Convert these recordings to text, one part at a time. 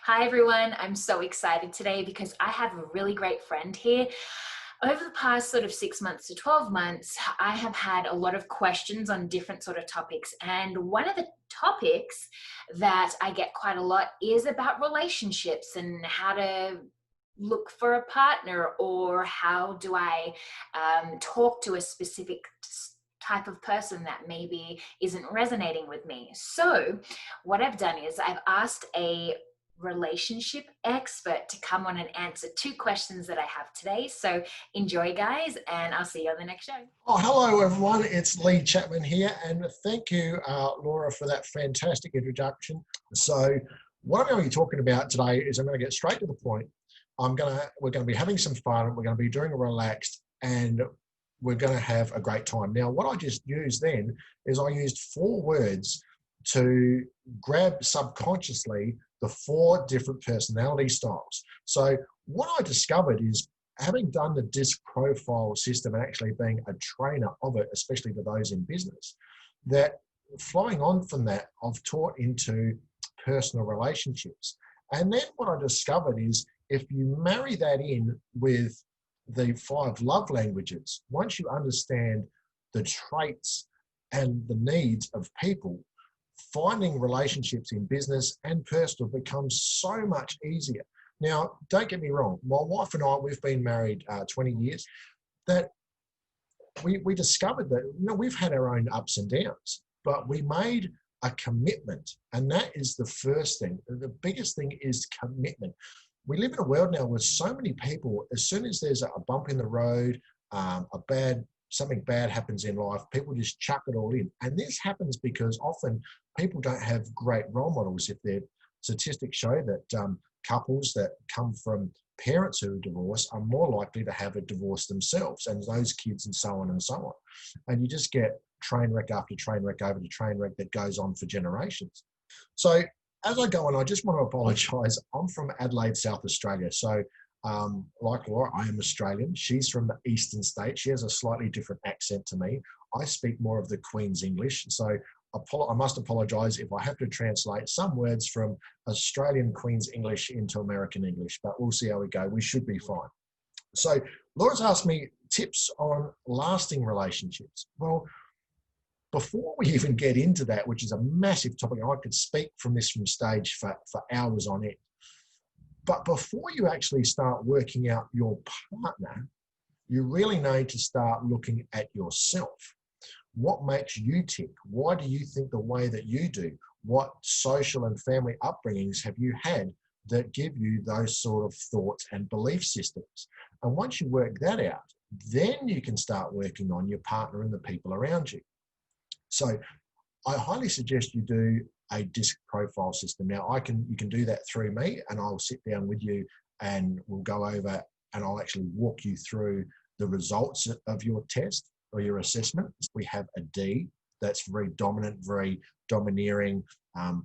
Hi everyone, I'm so excited today because I have a really great friend here. Over the past sort of 6 months to 12 months, I have had a lot of questions on different sort of topics. And one of the topics that I get quite a lot is about relationships and how to look for a partner, or how do I talk to a specific type of person that maybe isn't resonating with me. So what I've done is I've asked a relationship expert to come on and answer two questions that I have today. So enjoy, guys, and I'll see you on the next show. Oh, hello everyone. It's Lee Chapman here, and thank you, Laura, for that fantastic introduction. So, what I'm going to be talking about today is I'm going to get straight to the point. We're going to be having some fun. We're going to be doing a relaxed, and we're going to have a great time. Now, what I just used then is I used 4 words to grab subconsciously the 4 different personality styles. So, what I discovered is, having done the DISC profile system and actually being a trainer of it, especially for those in business, that flowing on from that, I've taught into personal relationships. And then what I discovered is, if you marry that in with the 5 love languages, once you understand the traits and the needs of people, finding relationships in business and personal becomes so much easier. Now, don't get me wrong, my wife and I, we've been married 20 years, that we discovered that, we've had our own ups and downs, but we made a commitment. And that is the first thing. The biggest thing is commitment. We live in a world now where so many people, as soon as there's a bump in the road, something bad happens in life, people just chuck it all in. And this happens because often people don't have great role models. If their statistics show that couples that come from parents who are divorced are more likely to have a divorce themselves, and those kids, and so on and so on. And you just get train wreck after train wreck over the train wreck that goes on for generations. So as I go on, I just want to apologise. I'm from Adelaide, South Australia. So like Laura, I am Australian. She's from the eastern states. She has a slightly different accent to me. I speak more of the Queen's English. So I must apologise if I have to translate some words from Australian Queen's English into American English, but we'll see how we go. We should be fine. So Laura's asked me tips on lasting relationships. Well, before we even get into that, which is a massive topic, I could speak from stage for hours on it. But before you actually start working out your partner, you really need to start looking at yourself. What makes you tick? Why do you think the way that you do? What social and family upbringings have you had that give you those sort of thoughts and belief systems? And once you work that out, then you can start working on your partner and the people around you. So I highly suggest you do a DISC profile system. Now, you can do that through me, and I'll sit down with you and we'll go over, and I'll actually walk you through the results of your test or your assessment. We have a D, that's very dominant, very domineering.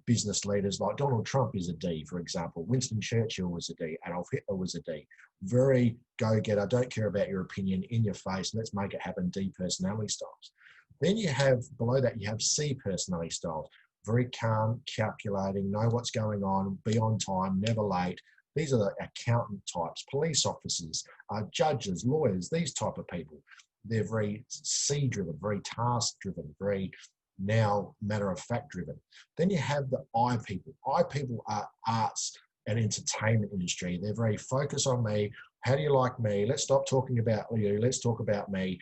Business leaders like Donald Trump is a D, for example. Winston Churchill was a D. Adolf Hitler was a D. Very go-getter, don't care about your opinion, in your face, let's make it happen, D personality styles. Then you have, below that, you have C personality styles. Very calm, calculating, know what's going on, be on time, never late. These are the accountant types, police officers, judges, lawyers, these type of people. They're very C-driven, very task-driven, very now matter-of-fact driven. Then you have the I people. I people are arts and entertainment industry. They're very focused on me. How do you like me? Let's stop talking about you. Let's talk about me.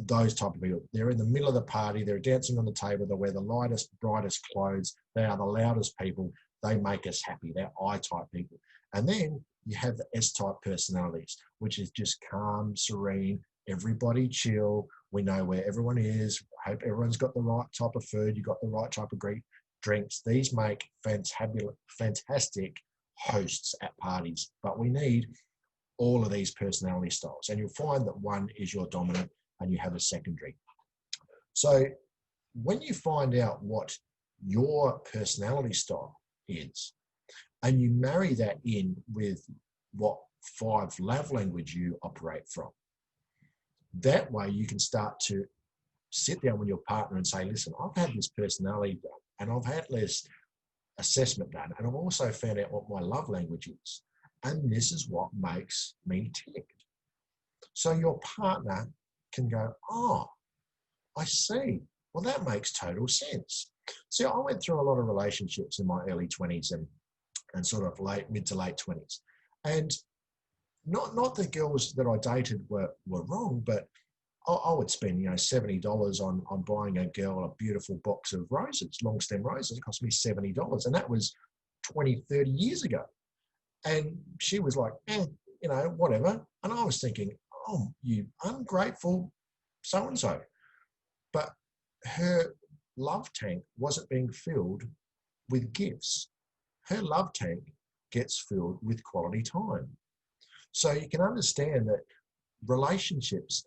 Those type of people. They're in the middle of the party. They're dancing on the table. They wear the lightest, brightest clothes. They are the loudest people. They make us happy. They're I-type people. And then you have the S-type personalities, which is just calm, serene, everybody chill. We know where everyone is. I hope everyone's got the right type of food. You've got the right type of drinks. These make fantastic hosts at parties. But we need all of these personality styles. And you'll find that one is your dominant and you have a secondary. So when you find out what your personality style is, and you marry that in with what 5 love language you operate from, that way you can start to sit down with your partner and say, listen, I've had this personality and I've had this assessment done, and I've also found out what my love language is. And this is what makes me tick. So your partner can go, oh, I see. Well, that makes total sense. See, I went through a lot of relationships in my early 20s and sort of mid to late 20s. And not the girls that I dated were wrong, but I would spend, $70 on buying a girl a beautiful box of roses, long stem roses. It cost me $70. And that was 20, 30 years ago. And she was like, whatever. And I was thinking, oh, you ungrateful so-and-so. But her love tank wasn't being filled with gifts. Her love tank gets filled with quality time. So you can understand that relationships,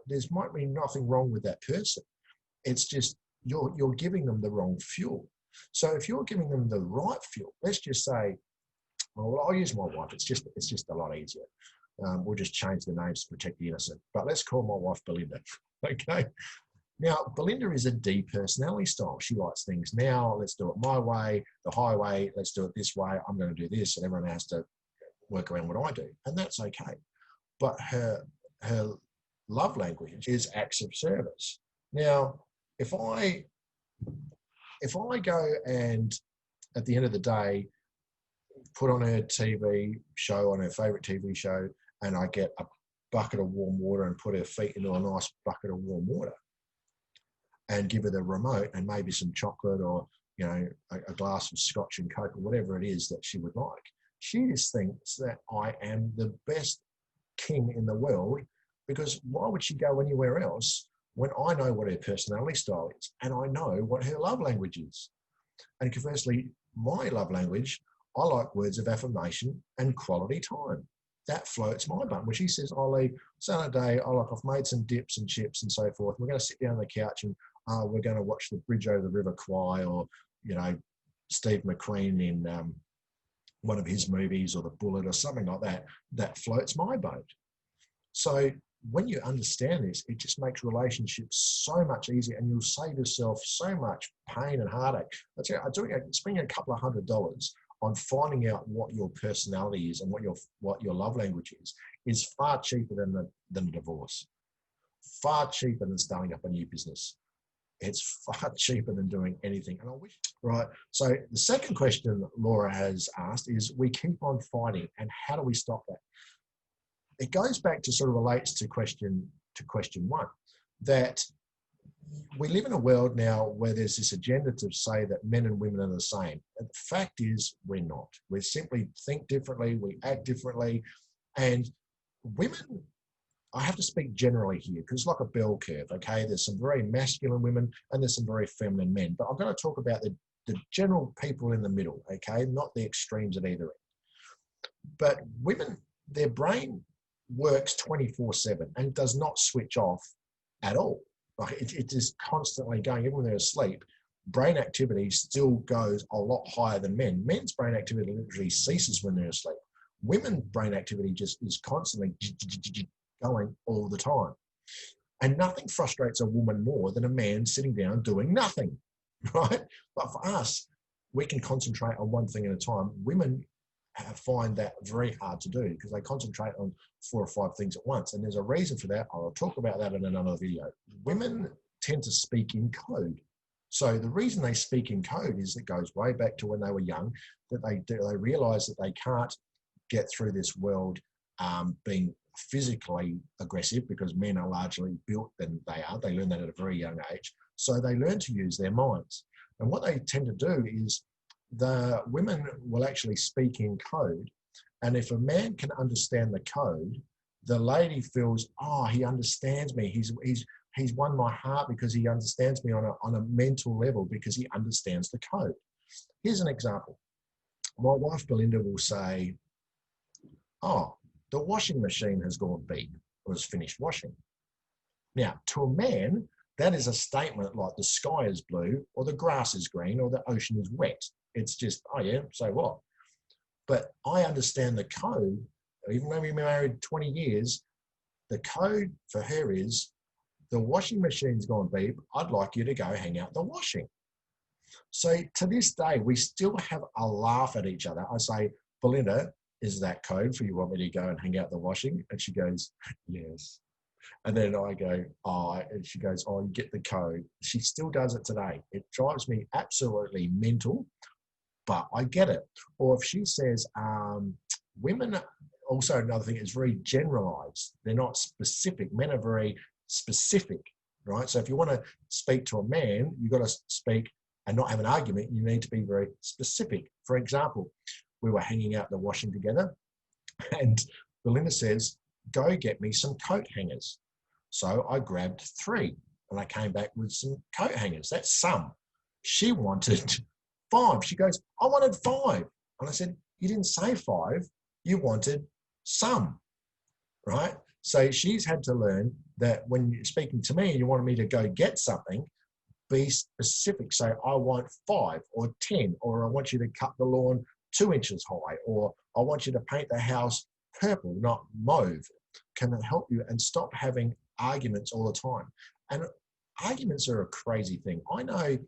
there's might be nothing wrong with that person. It's just you're giving them the wrong fuel. So if you're giving them the right fuel, let's just say, well, I'll use my wife. It's just a lot easier. We'll just change the names to protect the innocent. But let's call my wife Belinda. Okay. Now, Belinda is a D personality style. She likes things now. Let's do it my way, the highway. Let's do it this way. I'm going to do this, and everyone has to work around what I do, and that's okay. But her love language is acts of service. Now, if I go and at the end of the day put on her TV show, on her favorite TV show, and I get a bucket of warm water and put her feet into a nice bucket of warm water and give her the remote and maybe some chocolate or, a glass of scotch and coke or whatever it is that she would like, she just thinks that I am the best king in the world, because why would she go anywhere else when I know what her personality style is and I know what her love language is? And conversely, my love language, I like words of affirmation and quality time. That floats my boat. When she says, Ollie, Saturday, I've made some dips and chips and so forth. We're going to sit down on the couch and we're going to watch The Bridge Over the River Kwai, or, Steve McQueen in one of his movies, or The Bullet or something like that, that floats my boat. So when you understand this, it just makes relationships so much easier, and you'll save yourself so much pain and heartache. Spending a couple of $100 on finding out what your personality is and what your love language is far cheaper than a divorce. Far cheaper than starting up a new business. It's far cheaper than doing anything. And I wish, right? So the second question Laura has asked is, we keep on fighting, and how do we stop that? It goes back to sort of relates to question one, that we live in a world now where there's this agenda to say that men and women are the same. And the fact is, we're not. We simply think differently, we act differently. And women, I have to speak generally here because it's like a bell curve, okay? There's some very masculine women and there's some very feminine men. But I'm going to talk about the general people in the middle, okay? Not the extremes at either end. But women, their brain works 24/7 and does not switch off at all. Like it is constantly going. Even when they're asleep, brain activity still goes a lot higher than men. Men's brain activity literally ceases when they're asleep. Women's brain activity just is constantly going all the time. And nothing frustrates a woman more than a man sitting down doing nothing, right? But for us, we can concentrate on one thing at a time. Women find that very hard to do because they concentrate on 4 or 5 things at once. And there's a reason for that. I'll talk about that in another video. Women tend to speak in code. So the reason they speak in code is it goes way back to when they were young, that they realize that they can't get through this world being physically aggressive, because men are largely built than they are. They learn that at a very young age. So they learn to use their minds. And what they tend to do is the women will actually speak in code. And if a man can understand the code, the lady feels, oh, he understands me. He's won my heart because he understands me on a mental level, because he understands the code. Here's an example. My wife, Belinda, will say, oh, the washing machine has gone beep, or has finished washing. Now, to a man, that is a statement like the sky is blue, or the grass is green, or the ocean is wet. It's just, oh yeah, so what? But I understand the code. Even though we've been married 20 years, the code for her is, the washing machine's gone beep, I'd like you to go hang out the washing. So to this day, we still have a laugh at each other. I say, Belinda, is that code for you want me to go and hang out the washing? And she goes, yes. And then I go, oh, and she goes, oh, you get the code. She still does it today. It drives me absolutely mental, but I get it. Or if she says, women, also another thing, is very generalized. They're not specific. Men are very specific, right? So if you want to speak to a man, you've got to speak and not have an argument. You need to be very specific. For example, we were hanging out in the washing together, and Belinda says, go get me some coat hangers. So I grabbed 3 and I came back with some coat hangers. That's some. She wanted 5. She goes, I wanted 5. And I said, you didn't say 5. You wanted some, right? So she's had to learn that when you're speaking to me and you want me to go get something, be specific. Say, I want 5 or 10, or I want you to cut the lawn 2 inches high, or I want you to paint the house purple, not mauve. Can it help you? And stop having arguments all the time. And arguments are a crazy thing. I know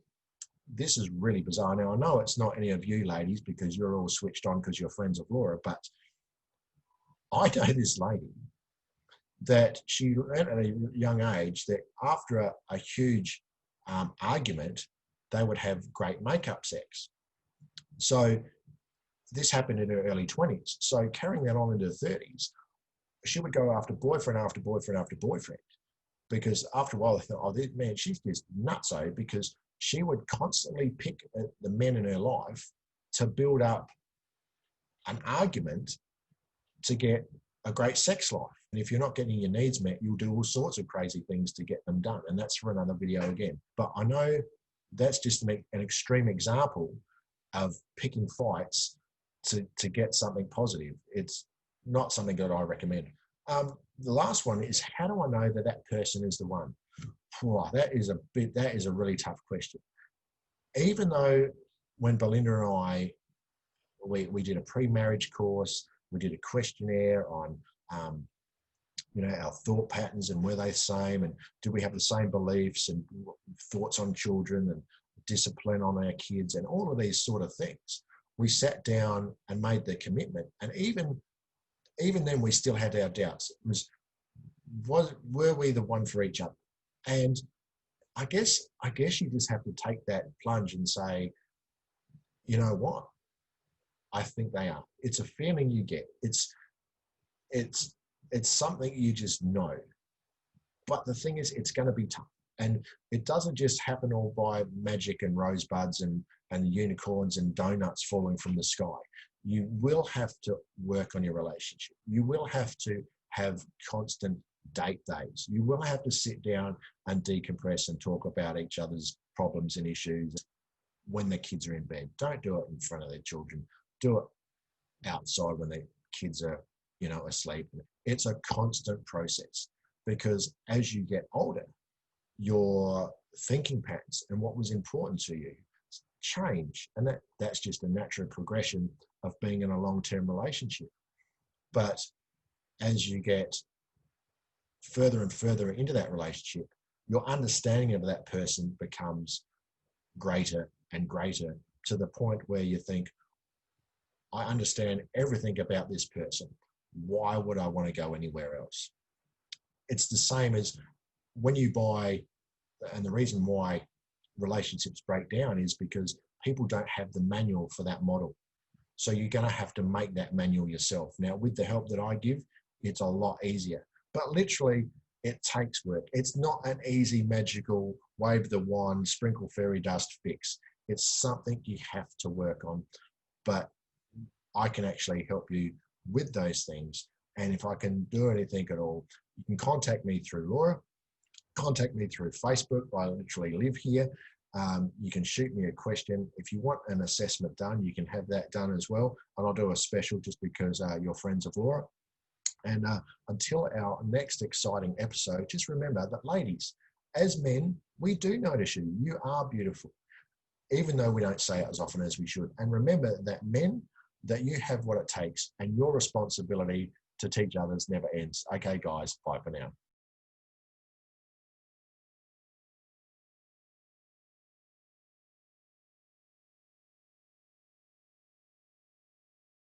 this is really bizarre. Now, I know it's not any of you ladies because you're all switched on because you're friends of Laura, but I know this lady that she learned at a young age that after a huge argument, they would have great makeup sex. So this happened in her early 20s. So carrying that on into her 30s, she would go after boyfriend after boyfriend after boyfriend, because after a while they thought, oh, man, she's just nutso, because she would constantly pick the men in her life to build up an argument to get a great sex life. And if you're not getting your needs met, you'll do all sorts of crazy things to get them done. And that's for another video again. But I know that's just an extreme example of picking fights to get something positive. It's not something that I recommend. The last one is, how do I know that that person is the one? That is a really tough question. Even though when Belinda and I, we did a pre-marriage course, we did a questionnaire on, our thought patterns and were they the same, and do we have the same beliefs and thoughts on children and discipline on our kids and all of these sort of things. We sat down and made the commitment, and even then we still had our doubts. Were we the one for each other? And I guess you just have to take that plunge and say, you know what? I think they are. It's a feeling you get. It's something you just know. But the thing is, it's going to be tough. And it doesn't just happen all by magic and rosebuds and unicorns and donuts falling from the sky. You will have to work on your relationship. You will have to have constant date days. You will have to sit down and decompress and talk about each other's problems and issues when the kids are in bed. Don't do it in front of their children. Do it outside when the kids are, asleep. It's a constant process, because as you get older, your thinking patterns and what was important to you change. And that's just a natural progression of being in a long-term relationship. But as you get further and further into that relationship, your understanding of that person becomes greater and greater, to the point where you think, I understand everything about this person. Why would I want to go anywhere else? It's the same as when you buy, and the reason why relationships break down is because people don't have the manual for that model. So you're going to have to make that manual yourself. Now, with the help that I give, it's a lot easier. But literally, it takes work. It's not an easy, magical, wave the wand, sprinkle fairy dust fix. It's something you have to work on. But I can actually help you with those things. And if I can do anything at all, you can contact me through Laura, contact me through Facebook. I literally live here. You can shoot me a question. If you want an assessment done, you can have that done as well. And I'll do a special just because you're friends of Laura. And until our next exciting episode, just remember that, ladies, as men, we do notice you. You are beautiful, even though we don't say it as often as we should. And remember that, men, that you have what it takes, and your responsibility to teach others never ends. Okay, guys, bye for now.